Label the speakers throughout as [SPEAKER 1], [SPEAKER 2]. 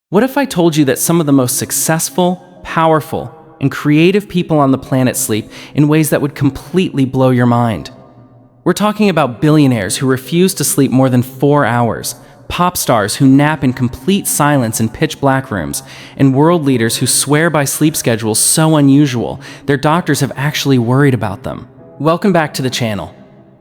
[SPEAKER 1] What if I told you that some of the most successful, powerful, and creative people on the planet sleep in ways that would completely blow your mind? We're talking about billionaires who refuse to sleep more than 4 hours, pop stars who nap in complete silence in pitch-black rooms, and world leaders who swear by sleep schedules so unusual their doctors have actually worried about them. Welcome back to the channel.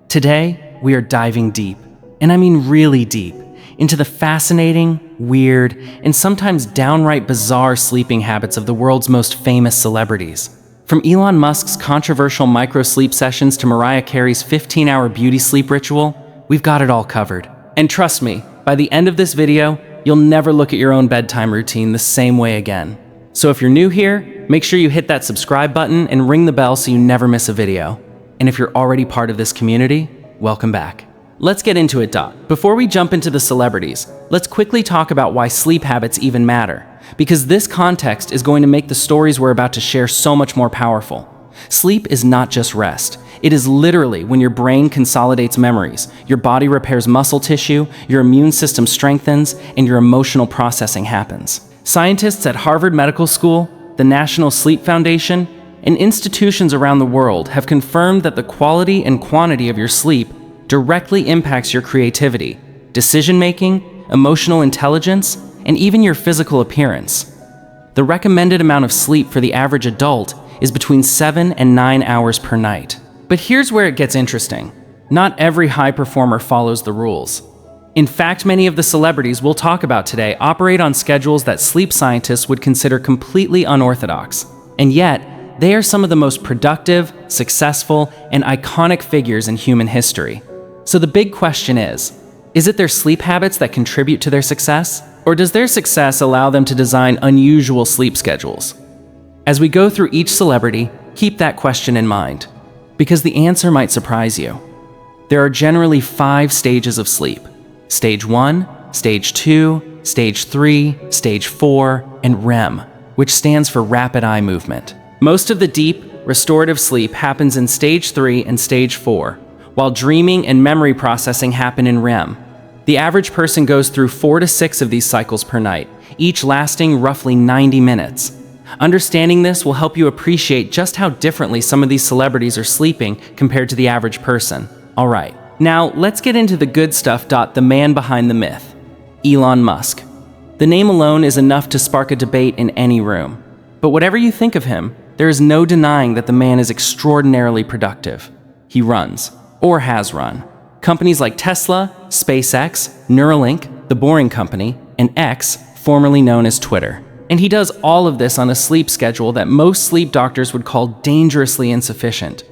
[SPEAKER 1] Today, we are diving deep, and I mean really deep, into the fascinating, weird, and sometimes downright bizarre sleeping habits of the world's most famous celebrities. From Elon Musk's controversial micro-sleep sessions to Mariah Carey's 15-hour beauty sleep ritual, we've got it all covered. And trust me, by the end of this video, you'll never look at your own bedtime routine the same way again. So if you're new here, make sure you hit that subscribe button and ring the bell so you never miss a video. And if you're already part of this community, welcome back. Let's get into it, Dot. Before we jump into the celebrities, let's quickly talk about why sleep habits even matter, because this context is going to make the stories we're about to share so much more powerful. Sleep is not just rest. It is literally when your brain consolidates memories, your body repairs muscle tissue, your immune system strengthens, and your emotional processing happens. Scientists at Harvard Medical School, the National Sleep Foundation, and institutions around the world have confirmed that the quality and quantity of your sleep directly impacts your creativity, decision-making, emotional intelligence, and even your physical appearance. The recommended amount of sleep for the average adult is between 7 and 9 hours per night. But here's where it gets interesting. Not every high performer follows the rules. In fact, many of the celebrities we'll talk about today operate on schedules that sleep scientists would consider completely unorthodox. And yet, they are some of the most productive, successful, and iconic figures in human history. So the big question is it their sleep habits that contribute to their success? Or does their success allow them to design unusual sleep schedules? As we go through each celebrity, keep that question in mind, because the answer might surprise you. There are generally 5 stages of sleep: Stage 1, Stage 2, Stage 3, Stage 4, and REM, which stands for rapid eye movement. Most of the deep, restorative sleep happens in Stage 3 and Stage 4, while dreaming and memory processing happen in REM. The average person goes through 4 to 6 of these cycles per night, each lasting roughly 90 minutes. Understanding this will help you appreciate just how differently some of these celebrities are sleeping compared to the average person. All right, now let's get into the good stuff. The man behind the myth, Elon Musk. The name alone is enough to spark a debate in any room. But whatever you think of him, there is no denying that the man is extraordinarily productive. He runs, or has run, companies like Tesla, SpaceX, Neuralink, The Boring Company, and X, formerly known as Twitter. And he does all of this on a sleep schedule that most sleep doctors would call dangerously insufficient.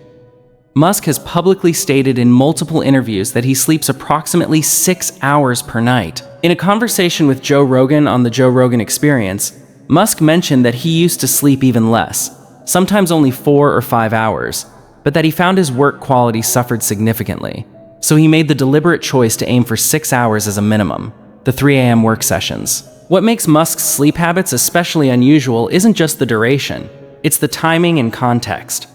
[SPEAKER 1] Musk has publicly stated in multiple interviews that he sleeps approximately 6 hours per night. In a conversation with Joe Rogan on The Joe Rogan Experience, Musk mentioned that he used to sleep even less, sometimes only 4 or 5 hours, but that he found his work quality suffered significantly. So he made the deliberate choice to aim for 6 hours as a minimum, the 3 a.m. work sessions. What makes Musk's sleep habits especially unusual isn't just the duration, it's the timing and context.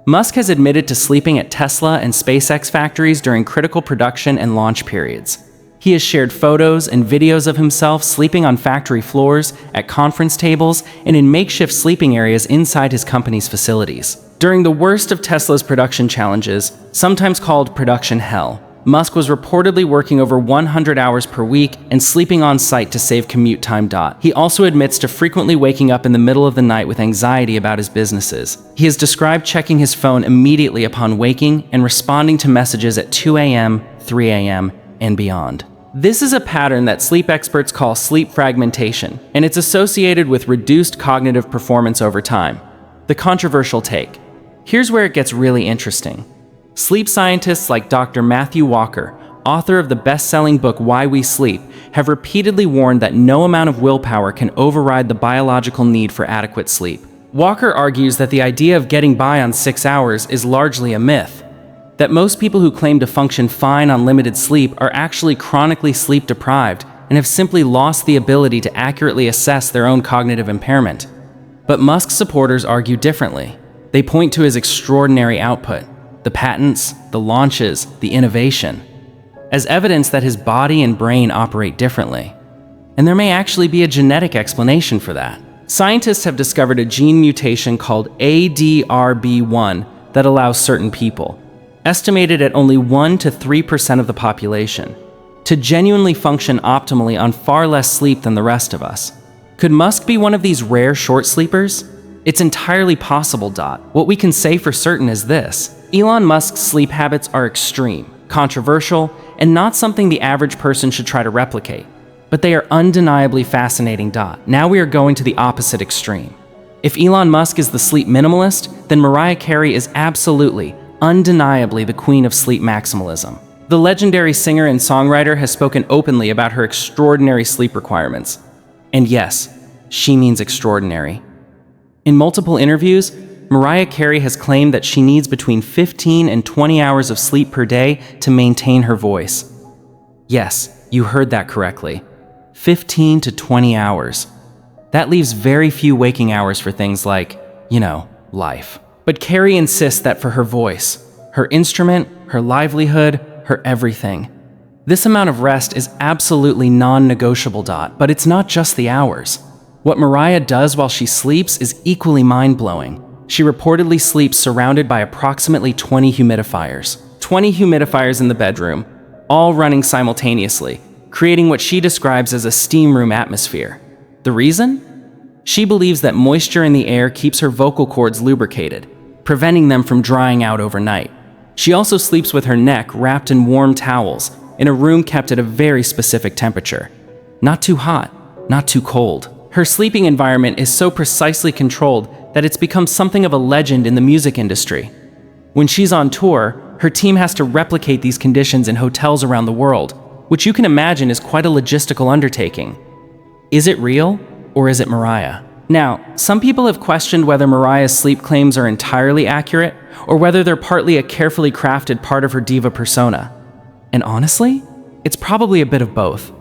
[SPEAKER 1] Musk has admitted to sleeping at Tesla and SpaceX factories during critical production and launch periods. He has shared photos and videos of himself sleeping on factory floors, at conference tables, and in makeshift sleeping areas inside his company's facilities. During the worst of Tesla's production challenges, sometimes called production hell, Musk was reportedly working over 100 hours per week and sleeping on site to save commute time. He also admits to frequently waking up in the middle of the night with anxiety about his businesses. He has described checking his phone immediately upon waking and responding to messages at 2 a.m., 3 a.m., and beyond. This is a pattern that sleep experts call sleep fragmentation, and it's associated with reduced cognitive performance over time. The controversial take. Here's where it gets really interesting. Sleep scientists like Dr. Matthew Walker, author of the best-selling book Why We Sleep, have repeatedly warned that no amount of willpower can override the biological need for adequate sleep. Walker argues that the idea of getting by on 6 hours is largely a myth, that most people who claim to function fine on limited sleep are actually chronically sleep-deprived and have simply lost the ability to accurately assess their own cognitive impairment. But Musk's supporters argue differently. They point to his extraordinary output, the patents, the launches, the innovation, as evidence that his body and brain operate differently. And there may actually be a genetic explanation for that. Scientists have discovered a gene mutation called ADRB1 that allows certain people, estimated at only 1 to 3% of the population, to genuinely function optimally on far less sleep than the rest of us. Could Musk be one of these rare short sleepers? It's entirely possible, Dot. What we can say for certain is this: Elon Musk's sleep habits are extreme, controversial, and not something the average person should try to replicate. But they are undeniably fascinating, Dot. Now we are going to the opposite extreme. If Elon Musk is the sleep minimalist, then Mariah Carey is absolutely, undeniably the queen of sleep maximalism. The legendary singer and songwriter has spoken openly about her extraordinary sleep requirements. And yes, she means extraordinary. In multiple interviews, Mariah Carey has claimed that she needs between 15 and 20 hours of sleep per day to maintain her voice. Yes, you heard that correctly. 15 to 20 hours. That leaves very few waking hours for things like, life. But Carey insists that for her voice, her instrument, her livelihood, her everything, this amount of rest is absolutely non-negotiable, Dot. But it's not just the hours. What Mariah does while she sleeps is equally mind-blowing. She reportedly sleeps surrounded by approximately 20 humidifiers. 20 humidifiers in the bedroom, all running simultaneously, creating what she describes as a steam room atmosphere. The reason? She believes that moisture in the air keeps her vocal cords lubricated, preventing them from drying out overnight. She also sleeps with her neck wrapped in warm towels in a room kept at a very specific temperature. Not too hot, not too cold. Her sleeping environment is so precisely controlled that it's become something of a legend in the music industry. When she's on tour, her team has to replicate these conditions in hotels around the world, which you can imagine is quite a logistical undertaking. Is it real, or is it Mariah? Now, some people have questioned whether Mariah's sleep claims are entirely accurate, or whether they're partly a carefully crafted part of her diva persona. And honestly, it's probably a bit of both.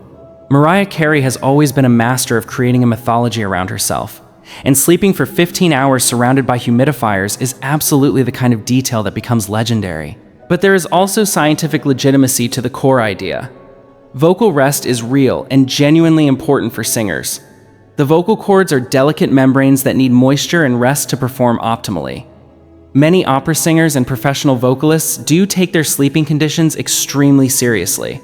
[SPEAKER 1] Mariah Carey has always been a master of creating a mythology around herself, and sleeping for 15 hours surrounded by humidifiers is absolutely the kind of detail that becomes legendary. But there is also scientific legitimacy to the core idea. Vocal rest is real and genuinely important for singers. The vocal cords are delicate membranes that need moisture and rest to perform optimally. Many opera singers and professional vocalists do take their sleeping conditions extremely seriously.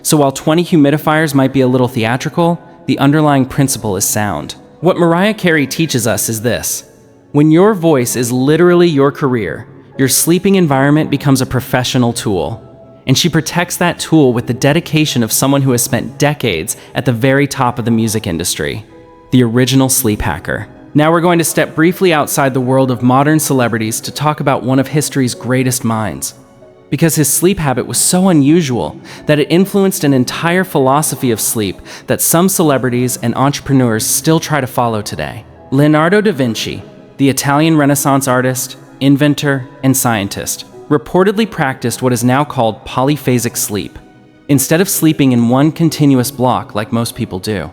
[SPEAKER 1] So while 20 humidifiers might be a little theatrical, the underlying principle is sound. What Mariah Carey teaches us is this: when your voice is literally your career, your sleeping environment becomes a professional tool. And she protects that tool with the dedication of someone who has spent decades at the very top of the music industry. The original sleep hacker. Now we're going to step briefly outside the world of modern celebrities to talk about one of history's greatest minds. Because his sleep habit was so unusual that it influenced an entire philosophy of sleep that some celebrities and entrepreneurs still try to follow today. Leonardo da Vinci, the Italian Renaissance artist, inventor, and scientist, reportedly practiced what is now called polyphasic sleep, instead of sleeping in one continuous block like most people do.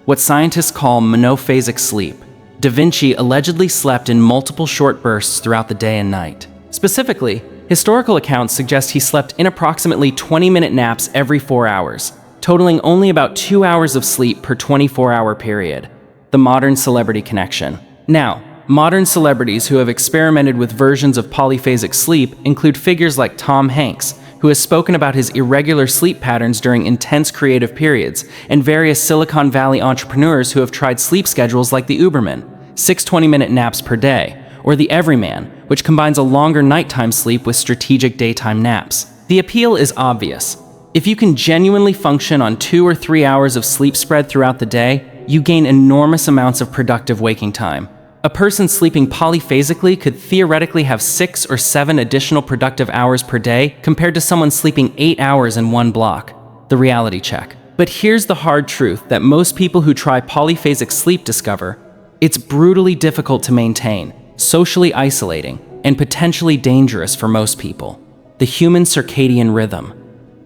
[SPEAKER 1] What scientists call monophasic sleep. Da Vinci allegedly slept in multiple short bursts throughout the day and night. Specifically, historical accounts suggest he slept in approximately 20-minute naps every 4 hours, totaling only about 2 hours of sleep per 24-hour period. The modern celebrity connection. Now, modern celebrities who have experimented with versions of polyphasic sleep include figures like Tom Hanks, who has spoken about his irregular sleep patterns during intense creative periods, and various Silicon Valley entrepreneurs who have tried sleep schedules like the Uberman, 6 20-minute naps per day, or the Everyman, which combines a longer nighttime sleep with strategic daytime naps. The appeal is obvious. If you can genuinely function on 2 or 3 hours of sleep spread throughout the day, you gain enormous amounts of productive waking time. A person sleeping polyphasically could theoretically have 6 or 7 additional productive hours per day compared to someone sleeping 8 hours in one block. The reality check. But here's the hard truth that most people who try polyphasic sleep discover: it's brutally difficult to maintain, socially isolating, and potentially dangerous for most people. The human circadian rhythm,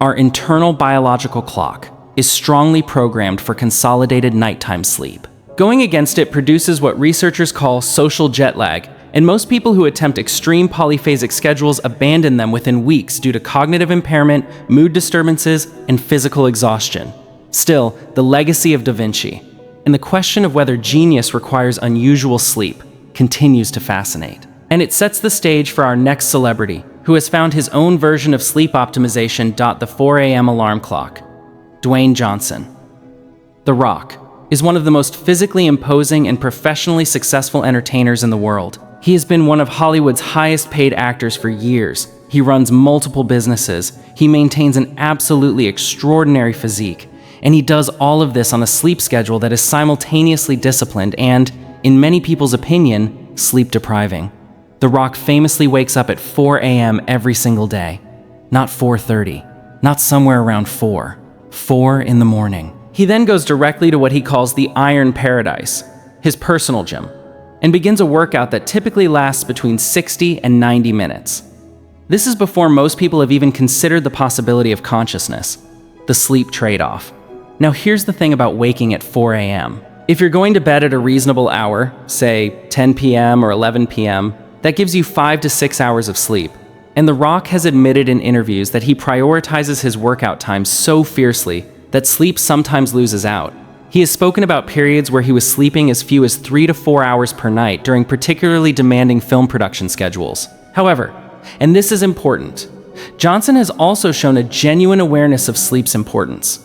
[SPEAKER 1] our internal biological clock, is strongly programmed for consolidated nighttime sleep. Going against it produces what researchers call social jet lag, and most people who attempt extreme polyphasic schedules abandon them within weeks due to cognitive impairment, mood disturbances, and physical exhaustion. Still, the legacy of Da Vinci and the question of whether genius requires unusual sleep continues to fascinate. And it sets the stage for our next celebrity, who has found his own version of sleep optimization. The 4 a.m. alarm clock. Dwayne Johnson. The Rock is one of the most physically imposing and professionally successful entertainers in the world. He has been one of Hollywood's highest paid actors for years. He runs multiple businesses. He maintains an absolutely extraordinary physique. And he does all of this on a sleep schedule that is simultaneously disciplined and, in many people's opinion, sleep depriving. The Rock famously wakes up at 4 a.m. every single day. Not 4:30, not somewhere around 4. 4 in the morning. He then goes directly to what he calls the Iron Paradise, his personal gym, and begins a workout that typically lasts between 60 and 90 minutes. This is before most people have even considered the possibility of consciousness, the sleep trade-off. Now here's the thing about waking at 4 a.m. If you're going to bed at a reasonable hour, say 10 p.m. or 11 p.m., that gives you 5 to 6 hours of sleep. And The Rock has admitted in interviews that he prioritizes his workout time so fiercely that sleep sometimes loses out. He has spoken about periods where he was sleeping as few as 3 to 4 hours per night during particularly demanding film production schedules. However, and this is important, Johnson has also shown a genuine awareness of sleep's importance.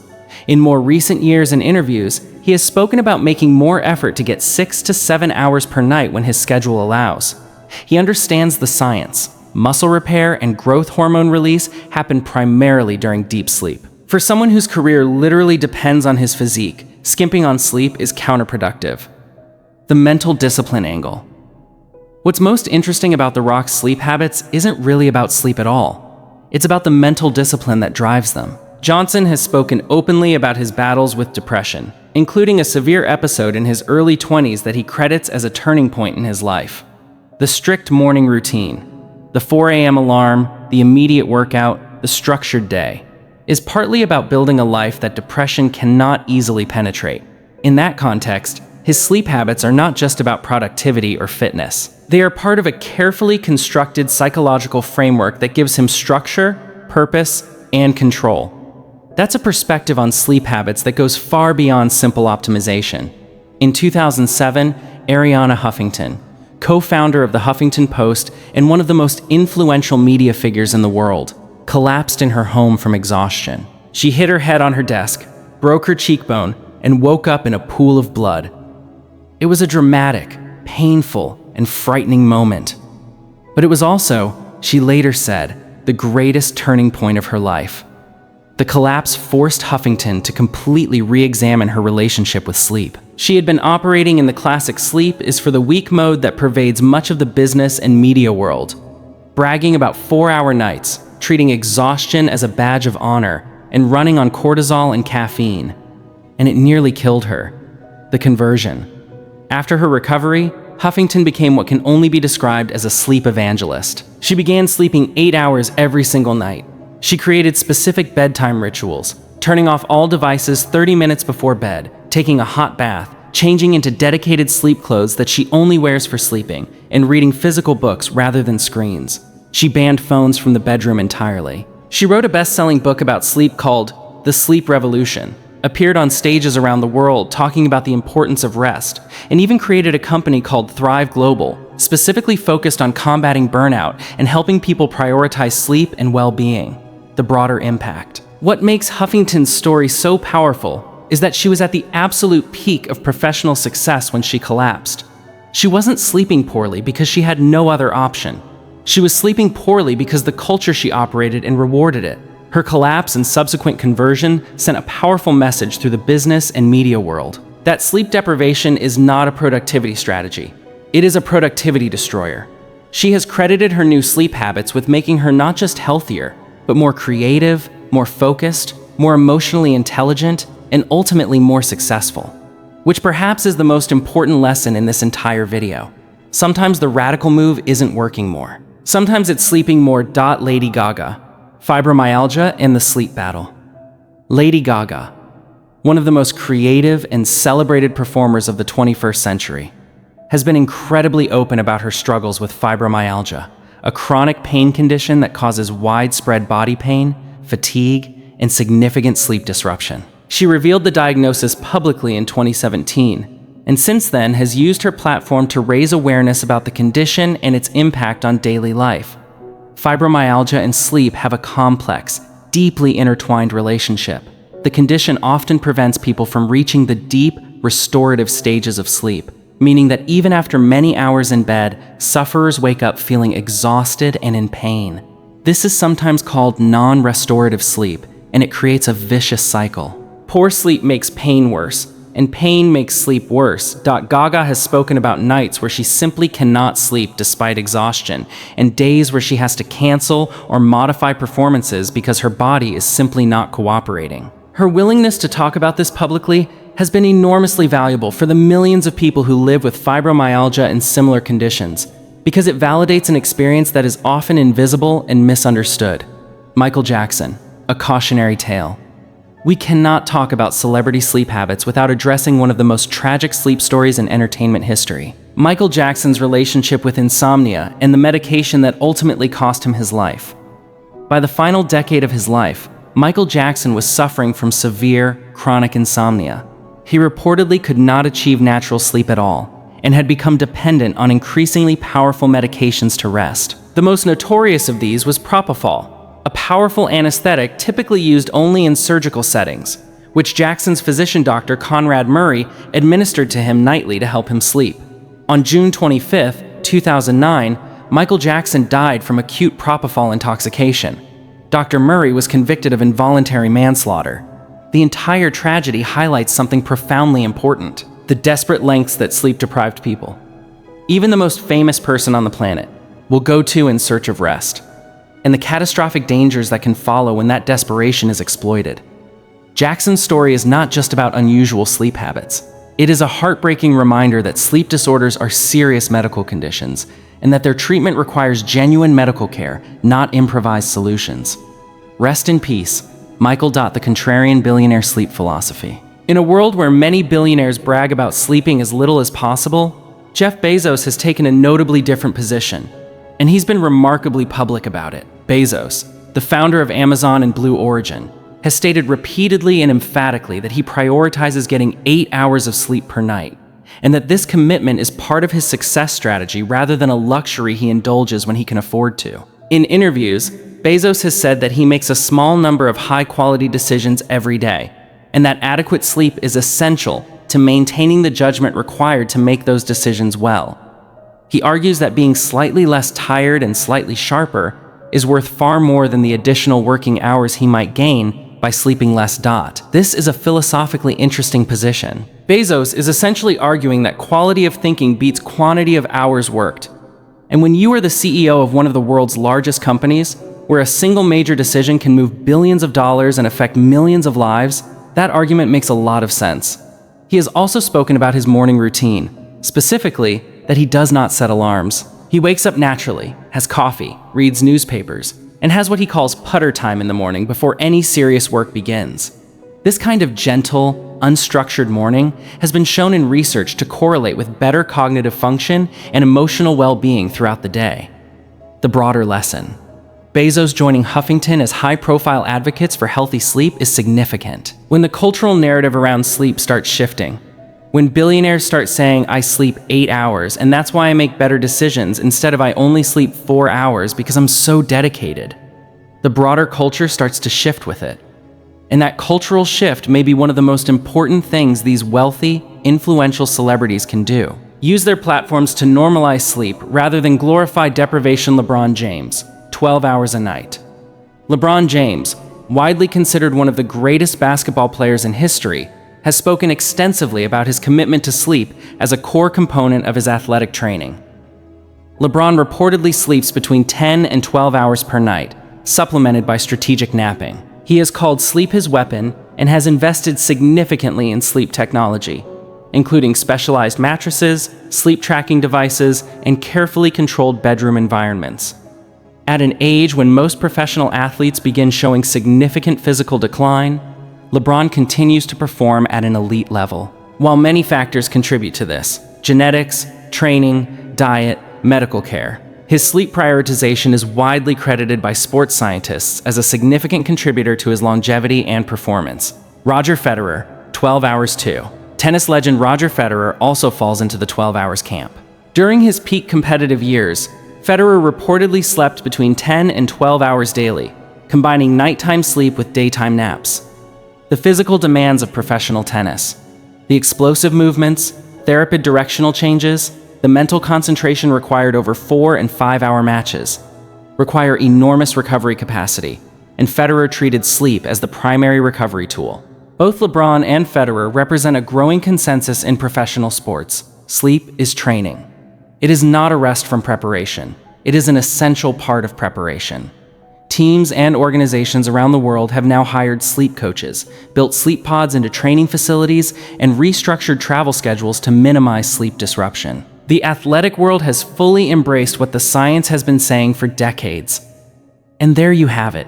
[SPEAKER 1] In more recent years and interviews, he has spoken about making more effort to get 6 to 7 hours per night when his schedule allows. He understands the science. Muscle repair and growth hormone release happen primarily during deep sleep. For someone whose career literally depends on his physique, skimping on sleep is counterproductive. The mental discipline angle. What's most interesting about The Rock's sleep habits isn't really about sleep at all. It's about the mental discipline that drives them. Johnson has spoken openly about his battles with depression, including a severe episode in his early 20s that he credits as a turning point in his life. The strict morning routine, the 4 a.m. alarm, the immediate workout, the structured day, is partly about building a life that depression cannot easily penetrate. In that context, his sleep habits are not just about productivity or fitness. They are part of a carefully constructed psychological framework that gives him structure, purpose, and control. That's a perspective on sleep habits that goes far beyond simple optimization. In 2007, Arianna Huffington, co-founder of the Huffington Post and one of the most influential media figures in the world, collapsed in her home from exhaustion. She hit her head on her desk, broke her cheekbone, and woke up in a pool of blood. It was a dramatic, painful, and frightening moment. But it was also, she later said, the greatest turning point of her life. The collapse forced Huffington to completely re-examine her relationship with sleep. She had been operating in the classic sleep is for the weak mode that pervades much of the business and media world, bragging about 4-hour nights, treating exhaustion as a badge of honor, and running on cortisol and caffeine. And it nearly killed her. The conversion. After her recovery, Huffington became what can only be described as a sleep evangelist. She began sleeping 8 hours every single night. She created specific bedtime rituals, turning off all devices 30 minutes before bed, taking a hot bath, changing into dedicated sleep clothes that she only wears for sleeping, and reading physical books rather than screens. She banned phones from the bedroom entirely. She wrote a best-selling book about sleep called The Sleep Revolution, appeared on stages around the world talking about the importance of rest, and even created a company called Thrive Global, specifically focused on combating burnout and helping people prioritize sleep and well-being. The broader impact. What makes Huffington's story so powerful is that she was at the absolute peak of professional success when she collapsed. She wasn't sleeping poorly because she had no other option. She was sleeping poorly because the culture she operated in rewarded it. Her collapse and subsequent conversion sent a powerful message through the business and media world that sleep deprivation is not a productivity strategy. It is a productivity destroyer. She has credited her new sleep habits with making her not just healthier, but more creative, more focused, more emotionally intelligent, and ultimately more successful. Which perhaps is the most important lesson in this entire video. Sometimes the radical move isn't working more. Sometimes it's sleeping more. Lady Gaga. Fibromyalgia and the sleep battle. Lady Gaga, one of the most creative and celebrated performers of the 21st century, has been incredibly open about her struggles with fibromyalgia, a chronic pain condition that causes widespread body pain, fatigue, and significant sleep disruption. She revealed the diagnosis publicly in 2017, and since then has used her platform to raise awareness about the condition and its impact on daily life. Fibromyalgia and sleep have a complex, deeply intertwined relationship. The condition often prevents people from reaching the deep, restorative stages of sleep, meaning that even after many hours in bed, sufferers wake up feeling exhausted and in pain. This is sometimes called non-restorative sleep, and it creates a vicious cycle. Poor sleep makes pain worse, and pain makes sleep worse. Gaga has spoken about nights where she simply cannot sleep despite exhaustion, and days where she has to cancel or modify performances because her body is simply not cooperating. Her willingness to talk about this publicly has been enormously valuable for the millions of people who live with fibromyalgia and similar conditions, because it validates an experience that is often invisible and misunderstood. Michael Jackson, a cautionary tale. We cannot talk about celebrity sleep habits without addressing one of the most tragic sleep stories in entertainment history. Michael Jackson's relationship with insomnia and the medication that ultimately cost him his life. By the final decade of his life, Michael Jackson was suffering from severe, chronic insomnia. He reportedly could not achieve natural sleep at all, and had become dependent on increasingly powerful medications to rest. The most notorious of these was propofol, a powerful anesthetic typically used only in surgical settings, which Jackson's physician doctor Conrad Murray administered to him nightly to help him sleep. On June 25, 2009, Michael Jackson died from acute propofol intoxication. Dr. Murray was convicted of involuntary manslaughter. The entire tragedy highlights something profoundly important: the desperate lengths that sleep-deprived people, even the most famous person on the planet, will go to in search of rest, and the catastrophic dangers that can follow when that desperation is exploited. Jackson's story is not just about unusual sleep habits. It is a heartbreaking reminder that sleep disorders are serious medical conditions, and that their treatment requires genuine medical care, not improvised solutions. Rest in peace, Michael. The contrarian billionaire sleep philosophy. In a world where many billionaires brag about sleeping as little as possible, Jeff Bezos has taken a notably different position, and he's been remarkably public about it. Bezos, the founder of Amazon and Blue Origin, has stated repeatedly and emphatically that he prioritizes getting 8 hours of sleep per night, and that this commitment is part of his success strategy rather than a luxury he indulges when he can afford to. In interviews, Bezos has said that he makes a small number of high-quality decisions every day, and that adequate sleep is essential to maintaining the judgment required to make those decisions well. He argues that being slightly less tired and slightly sharper is worth far more than the additional working hours he might gain by sleeping less. This is a philosophically interesting position. Bezos is essentially arguing that quality of thinking beats quantity of hours worked. And when you are the CEO of one of the world's largest companies, where a single major decision can move billions of dollars and affect millions of lives, that argument makes a lot of sense. He has also spoken about his morning routine, specifically that he does not set alarms. He wakes up naturally, has coffee, reads newspapers, and has what he calls putter time in the morning before any serious work begins. This kind of gentle, unstructured morning has been shown in research to correlate with better cognitive function and emotional well-being throughout the day. The broader lesson: Bezos joining Huffington as high-profile advocates for healthy sleep is significant. When the cultural narrative around sleep starts shifting, when billionaires start saying, "I sleep 8 hours, and that's why I make better decisions," instead of "I only sleep 4 hours because I'm so dedicated," the broader culture starts to shift with it. And that cultural shift may be one of the most important things these wealthy, influential celebrities can do. Use their platforms to normalize sleep rather than glorify deprivation. LeBron James, 12 hours a night. LeBron James, widely considered one of the greatest basketball players in history, has spoken extensively about his commitment to sleep as a core component of his athletic training. LeBron reportedly sleeps between 10 and 12 hours per night, supplemented by strategic napping. He has called sleep his weapon and has invested significantly in sleep technology, including specialized mattresses, sleep tracking devices, and carefully controlled bedroom environments. At an age when most professional athletes begin showing significant physical decline, LeBron continues to perform at an elite level. While many factors contribute to this: genetics, training, diet, medical care, his sleep prioritization is widely credited by sports scientists as a significant contributor to his longevity and performance. Roger Federer, 12 hours too. Tennis legend Roger Federer also falls into the 12 hours camp. During his peak competitive years, Federer reportedly slept between 10 and 12 hours daily, combining nighttime sleep with daytime naps. The physical demands of professional tennis, the explosive movements, therapeutic directional changes, the mental concentration required over 4 and 5 hour matches, require enormous recovery capacity, and Federer treated sleep as the primary recovery tool. Both LeBron and Federer represent a growing consensus in professional sports. Sleep is training. It is not a rest from preparation. It is an essential part of preparation. Teams and organizations around the world have now hired sleep coaches, built sleep pods into training facilities, and restructured travel schedules to minimize sleep disruption. The athletic world has fully embraced what the science has been saying for decades. And there you have it,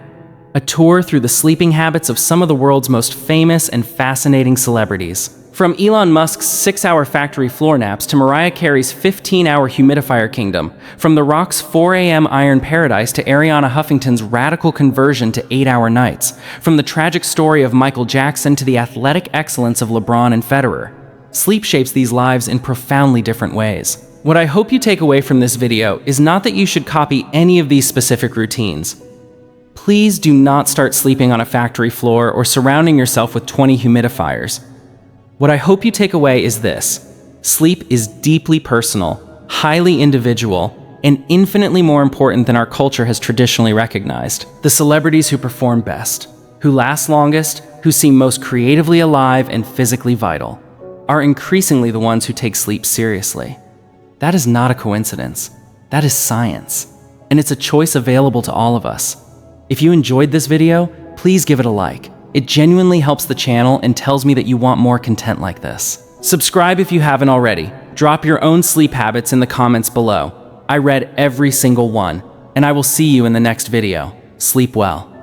[SPEAKER 1] a tour through the sleeping habits of some of the world's most famous and fascinating celebrities. From Elon Musk's 6-hour factory floor naps to Mariah Carey's 15-hour humidifier kingdom, from The Rock's 4 a.m. iron paradise to Ariana Huffington's radical conversion to 8-hour nights, from the tragic story of Michael Jackson to the athletic excellence of LeBron and Federer. Sleep shapes these lives in profoundly different ways. What I hope you take away from this video is not that you should copy any of these specific routines. Please do not start sleeping on a factory floor or surrounding yourself with 20 humidifiers. What I hope you take away is this: sleep is deeply personal, highly individual, and infinitely more important than our culture has traditionally recognized. The celebrities who perform best, who last longest, who seem most creatively alive and physically vital, are increasingly the ones who take sleep seriously. That is not a coincidence. That is science. And it's a choice available to all of us. If you enjoyed this video, please give it a like. It genuinely helps the channel and tells me that you want more content like this. Subscribe if you haven't already. Drop your own sleep habits in the comments below. I read every single one, and I will see you in the next video. Sleep well.